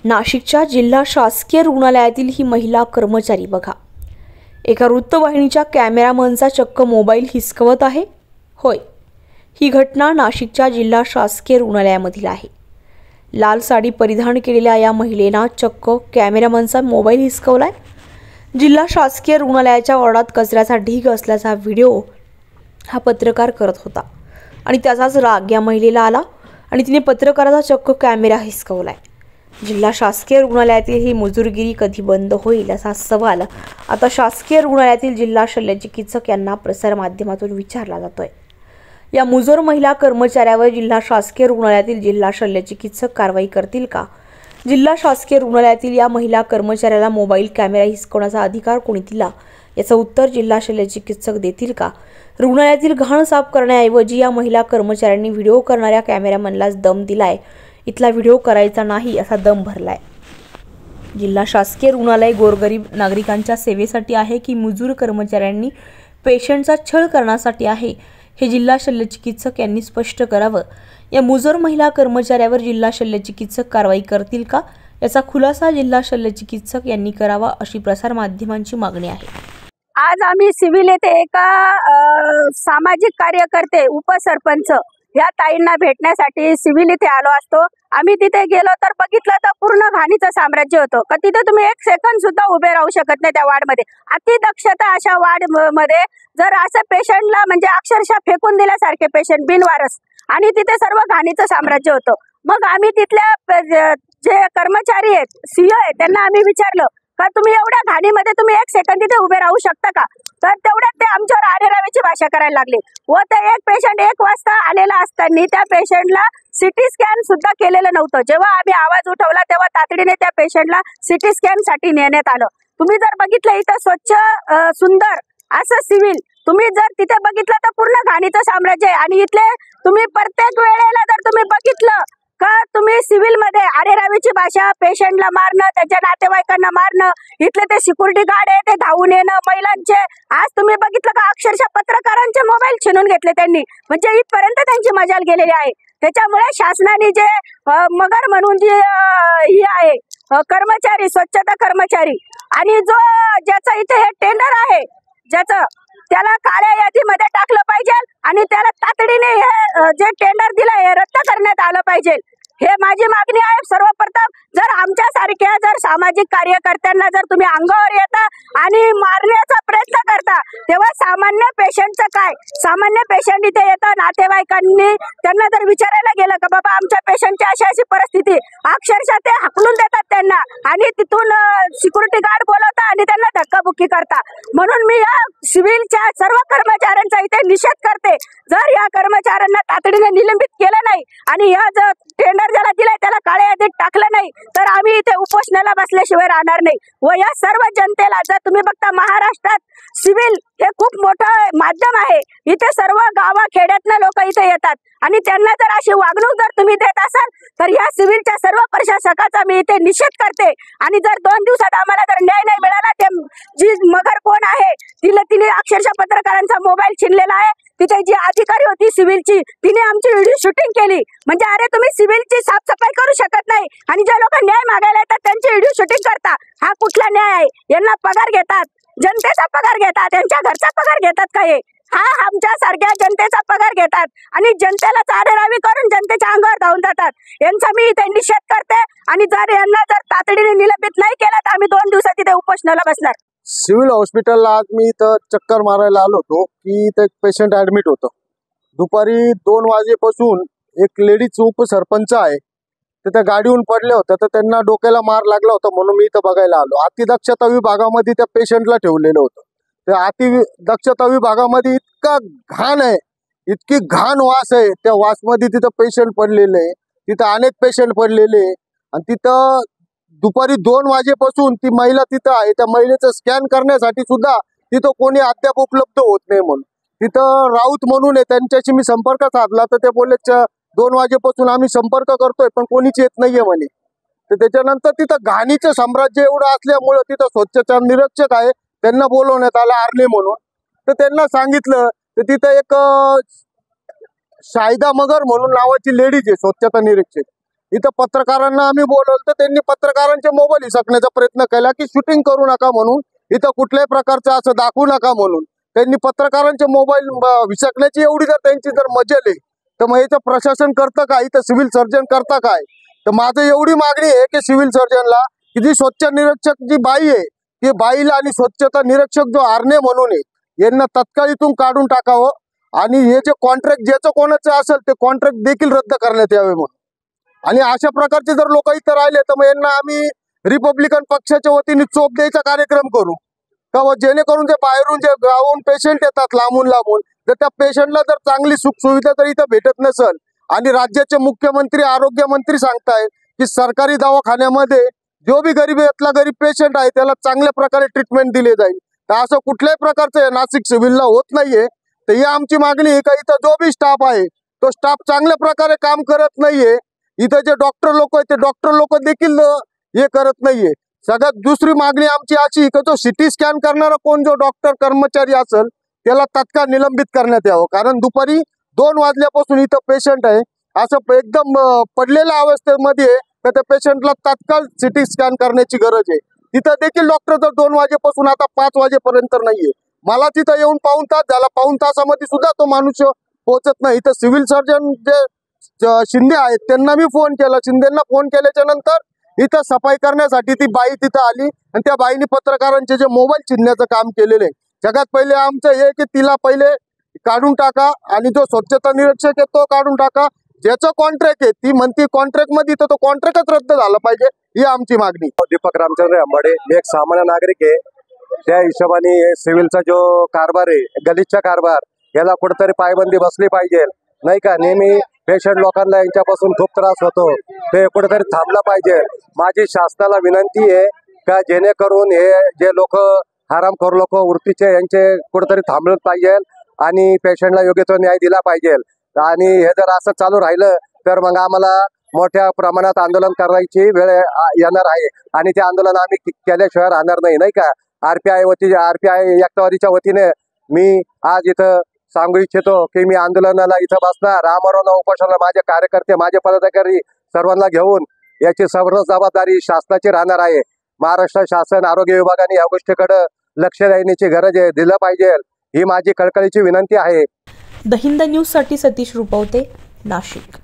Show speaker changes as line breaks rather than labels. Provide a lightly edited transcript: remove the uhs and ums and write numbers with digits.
नाशिकच्या जिल्हा शासकीय रुग्णालयातील ही महिला कर्मचारी बघा, एका वृत्तवाहिनीच्या कॅमेरामनचा चक्क मोबाईल हिसकवत आहे। होय, ही घटना नाशिकच्या जिल्हा शासकीय रुग्णालयामधील आहे। लाल साडी परिधान केलेल्या या महिलेनं चक्क कॅमेरामनचा मोबाईल हिसकवलाय। जिल्हा शासकीय रुग्णालयाच्या वॉर्डात कचऱ्याचा ढीग असल्याचा व्हिडिओ हा पत्रकार करत होता आणि त्याचाच राग या महिलेला आला आणि तिने पत्रकाराचा चक्क कॅमेरा हिसकवलाय। जिल्हा शासकीय रुग्णालयातील ही मुजूरगिरी कधी बंद होईल असा सवाल आता शासकीय रुग्णालयातील जिल्हा शल्यचिकित्सक यांना प्रसारमाध्यमातून विचारला जातोय। या मुजोर महिला कर्मचाऱ्यावर जिल्हा शासकीय रुग्णालयातील जिल्हा शल्यचिकित्सक कारवाई करतील का? जिल्हा शासकीय रुग्णालयातील या महिला कर्मचाऱ्याला मोबाईल कॅमेरा हिसकवण्याचा अधिकार कोणी दिला, याचं उत्तर जिल्हा शल्यचिकित्सक देतील का? रुग्णालयातील घाण साफ करण्याऐवजी या महिला कर्मचाऱ्यांनी व्हिडिओ करणाऱ्या कॅमेरामनलाच दम दिलाय। इथला व्हिडिओ करायचा नाही असा दम भरलाय। जिल्हा शासकीय रुग्णालय गोरगरीब नागरिकांच्या सेवेसाठी आहे की मुजूर कर्मचाऱ्यांनी पेशंटचा छळ करण्यासाठी आहे, हे जिल्हा शल्यचिकित्सक यांनी स्पष्ट करावं। या मुजोर महिला कर्मचाऱ्यावर जिल्हा शल्यचिकित्सक कारवाई करतील का, याचा खुलासा जिल्हा शल्यचिकित्सक यांनी करावा, अशी प्रसार माध्यमांची मागणी आहे।
आज आम्ही सिव्हिल येथे एका सामाजिक कार्यकर्ते उपसरपंच या ताईंना भेटण्यासाठी सिव्हिल इथे आलो असतो। आम्ही तिथे गेलो तर बघितलं तर पूर्ण घाणीचं साम्राज्य होतं का तिथे तुम्ही एक सेकंद सुद्धा उभे राहू शकत नाही। त्या वार्ड मध्ये अति दक्षता अशा वार्ड मध्ये जर असं पेशंटला म्हणजे अक्षरशः फेकून दिल्यासारखे पेशंट बिनवारस, आणि तिथे सर्व घाणीचं साम्राज्य होतं। मग आम्ही तिथल्या जे कर्मचारी आहेत, सीओ आहेत, त्यांना आम्ही विचारलं का तुम्ही एवढ्या घाणीमध्ये तुम्ही एक सेकंद तिथे उभे राहू शकता का? तर तेवढ्यात ते आमच्यावर आरेरावीची भाषा करायला लागले व ते एक पेशंट 1 वाजता आलेला असताना त्या पेशंटला सिटी स्कॅन सुद्धा केलेलं नव्हतं। जेव्हा आम्ही आवाज उठवला तेव्हा तातडीने त्या पेशंटला सिटी स्कॅन साठी नेण्यात आलं। तुम्ही जर बघितलं इथं स्वच्छ सुंदर असं सिव्हिल, तुम्ही जर तिथे बघितलं तर पूर्ण घाणीचं साम्राज्य आहे। आणि इथले तुम्ही प्रत्येक वेळेला जर तुम्ही बघितलं का तुम्ही सिव्हिल मध्ये आरेरावीची भाषा, पेशंटला मारणं, त्याच्या नातेवाईकांना मारणं, इथले ते सिक्युरिटी गार्ड आहे ते धावून येणं, महिलांचे आज तुम्ही बघितलं का अक्षरशः पत्रकारांचे मोबाईल छिनून घेतले त्यांनी, म्हणजे इथपर्यंत त्यांची मजाल गेलेली आहे। त्याच्यामुळे शासनाने जे मगर म्हणून जी ही आहे कर्मचारी, स्वच्छता कर्मचारी, आणि जो ज्याचा इथे हे टेंडर आहे ज्याचं, त्याला काळ्या यादीमध्ये टाकलं पाहिजे आणि त्याला तातडीने हे जे टेंडर दिलंय हे रद्द करण्यात आलं पाहिजे, हे माझी मागणी आहे। सर्वप्रथम जर आमच्यासारख्या जर सामाजिक कार्यकर्त्यांना जर तुम्ही अंगावर येता आणि मारण्याचा प्रयत्न करता, तेव्हा सामान्य पेशंटचं काय? सामान्य पेशंट इथे येतं, नातेवाईकांनी त्यांना जर विचारायला गेलं का बाबा आमच्या पेशंटची अशी अशी परिस्थिती, अक्षरशः ते हाकलून देतात त्यांना आणि तिथून सिक्युरिटी गार्ड बोलवता आणि त्यांना धक्काबुक्की करता। म्हणून मी या सिव्हिलच्या सर्व कर्मचाऱ्यांचा इथे निषेध करते। जर या कर्मचाऱ्यांना तातडीने निलंबित केलं नाही आणि या जर टेंडर ज्याला दिलाय त्याला काळ्या यादीत टाकलं नाही तर आम्ही इथे उपोषणाला बसल्याशिवाय राहणार नाही। व या सर्व जनतेला जर तुम्ही बघता महाराष्ट्रात सिव्हिल हे खूप मोठं माध्यम आहे, इथे सर्व गावाखेड्यातनं लोक इथे येतात आणि त्यांना जर अशी वागणूक जर तुम्ही देत असाल तर या सिव्हिलच्या सर्व प्रशासकाचा मी इथे निषेध करते। आणि जर 2 दिवसात आम्हाला जर न्याय नाही मिळाला, ते जी मगर कोण आहे तिने अक्षरशः पत्रकारांचा मोबाईल छिनलेला आहे, तिथे जी अधिकारी होती सिव्हिलची तिने आमची व्हिडिओ शूटिंग केली, म्हणजे अरे तुम्ही सिव्हिलची साफसफाई करू शकत नाही आणि जे लोक न्याय मागायला येतात त्यांची व्हिडिओ शूटिंग करता, हा कुठला न्याय आहे? यांना पगार घेतात, जनतेचा पगार घेतात, त्यांच्या घरचा पगार घेतात का? हे हा आमच्या सारख्या जनतेचा पगार घेतात आणि जनतेला चारेरावी करून जनतेच्या अंगावर धावून जातात। यांचा मी इथे निषेध करते आणि जर यांना जर तातडीने निलंबित नाही केलं तर आम्ही 2 दिवसात इथे उपोषणाला बसणार।
सिव्हिल हॉस्पिटलला आज मी इथं चक्कर मारायला आलो होतो की इथं एक पेशंट ऍडमिट होतं। दुपारी 2 वाजेपासून एक लेडीज उपसरपंच आहे तर त्या गाडीहून पडले होते, तर त्यांना डोक्याला मार लागला होता म्हणून मी इथं बघायला आलो। अतिदक्षता विभागामध्ये त्या पेशंटला ठेवलेलं होतं। त्या अतिदक्षता विभागामध्ये इतका घाण आहे, इतकी घाण वास आहे, त्या वासमध्ये तिथं पेशंट पडलेले आहे, तिथं अनेक पेशंट पडलेले आणि तिथं दुपारी 2 वाजेपासून ती महिला तिथं आहे। त्या महिलेचं स्कॅन करण्यासाठी सुद्धा तिथं कोणी अद्याप उपलब्ध होत नाही म्हणून तिथं राऊत म्हणून आहे, त्यांच्याशी मी संपर्क साधला तर ते बोलले 2 वाजेपासून आम्ही संपर्क करतोय पण कोणीच येत नाहीये म्हणे। तर त्याच्यानंतर तिथं घाणीचं साम्राज्य एवढं असल्यामुळे तिथं स्वच्छता निरीक्षक आहे, त्यांना बोलवण्यात आलं आर्ले म्हणून। तर त्यांना सांगितलं तर तिथं एक शाहिदा मगर म्हणून नावाची लेडीज आहे स्वच्छता निरीक्षक, इथं पत्रकारांना आम्ही बोलवलं तर त्यांनी पत्रकारांचे मोबाईल हिसकण्याचा प्रयत्न केला की शूटिंग करू नका म्हणून, इथं कुठल्याही प्रकारचं असं दाखवू नका म्हणून. त्यांनी पत्रकारांचे मोबाईल हिसकण्याची एवढी जर त्यांची जर मजल आहे तर मग इथं प्रशासन करतं काय, इथं सिव्हिल सर्जन करता काय? तर माझं एवढी मागणी आहे की सिव्हिल सर्जनला की जी स्वच्छ निरीक्षक जी बाई आहे ती बाईला आणि स्वच्छता निरीक्षक जो आरणे म्हणून आहे यांना तत्काळ इथून काढून टाकावं आणि हे जे कॉन्ट्रॅक्ट ज्याचं कोणाचं असेल ते कॉन्ट्रॅक्ट देखील रद्द करण्यात यावे म्हणून. आणि अशा प्रकारचे जर लोक इथं राहिले तर मग यांना आम्ही रिपब्लिकन पक्षाच्या वतीने चोप द्यायचा कार्यक्रम करू का, जेणेकरून जे बाहेरून जे गावून पेशंट येतात लांबून लांबून, तर त्या पेशंटला जर चांगली सुख सुविधा जर इथं भेटत नसेल आणि राज्याचे मुख्यमंत्री आरोग्यमंत्री सांगतायत की सरकारी दवाखान्यामध्ये जो बी गरीबातला गरीब पेशंट आहे त्याला चांगल्या प्रकारे ट्रीटमेंट दिले जाईल, तर असं कुठल्याही प्रकारचं नाशिक सिव्हिलला होत नाहीये. तर ही आमची मागणी आहे का इथं जो बी स्टाफ आहे तो स्टाफ चांगल्या प्रकारे काम करत नाहीये. इथं जे डॉक्टर लोक आहेत ते डॉक्टर लोक देखील हे करत नाहीये. सगळ्यात दुसरी मागणी आमची अशी की जो सिटी स्कॅन करणारा कोण जो डॉक्टर कर्मचारी असेल त्याला तात्काळ निलंबित करण्यात यावं, कारण दुपारी 2 वाजल्यापासून इथं पेशंट आहे असं एकदम पडलेल्या अवस्थेमध्ये, तर त्या पेशंटला तात्काळ सिटी स्कॅन करण्याची गरज आहे. तिथं देखील डॉक्टर जर 2 वाजेपासून आता 5 वाजेपर्यंत नाहीये. मला तिथं येऊन पाऊण तास झाला, पाऊण तासामध्ये सुद्धा तो माणूस पोहोचत नाही. इथं सिव्हिल सर्जन जे शिंदे आहेत त्यांना मी फोन केला, शिंदेना फोन केल्याच्या नंतर इथं सफाई करण्यासाठी ती बाई तिथं आली आणि त्या बाईने पत्रकारांचे जे मोबाईल चिन्हण्याचं काम केलेलं आहे. सगळ्यात पहिले आमचं हे की तिला पहिले काढून टाका आणि जो स्वच्छता निरीक्षक आहे तो काढून टाका. ज्याचं कॉन्ट्रॅक्ट आहे ती म्हणती कॉन्ट्रॅक्ट मध्ये तर तो कॉन्ट्रॅक्टच रद्द झाला पाहिजे, ही आमची मागणी.
दीपक रामचंद्र अंबाडे, मी एक सामान्य नागरिक आहे. त्या हिशोबाने सिव्हिलचा जो कारभार आहे, गलिच्छ कारभार, याला कुठेतरी पायबंदी बसली पाहिजे नाही का. नेहमी पेशंट लोकांना यांच्यापासून खूप त्रास होतो, ते कुठेतरी थांबलं पाहिजे. माझी शासनाला विनंती आहे का जेणेकरून हे जे लोक हरामखोर लोक वृत्तीचे यांचे कुठेतरी थांबलं पाहिजे आणि पेशंटला योग्य तो न्याय दिला पाहिजे. आणि हे जर असं चालू राहिलं तर मग आम्हाला मोठ्या प्रमाणात आंदोलन करायची वेळ येणार आहे आणि ते आंदोलन आम्ही केल्याशिवाय राहणार नाही का. आरपीआय एकतावादीच्या वतीने मी आज इथं सांगू इच्छितो की मी आंदोलनाला इथं बसणार. आमरण उपोषणाला माझे कार्यकर्ते, माझे पदाधिकारी सर्वांना घेऊन याची सर्व जबाबदारी शासनाची राहणार आहे. महाराष्ट्र शासन आरोग्य विभागाने या गोष्टीकडे लक्ष देण्याची गरज आहे, दिलं पाहिजे, ही माझी कळकळीची विनंती आहे.
द हिंद न्यूजसाठी सतीश रुपवते, नाशिक.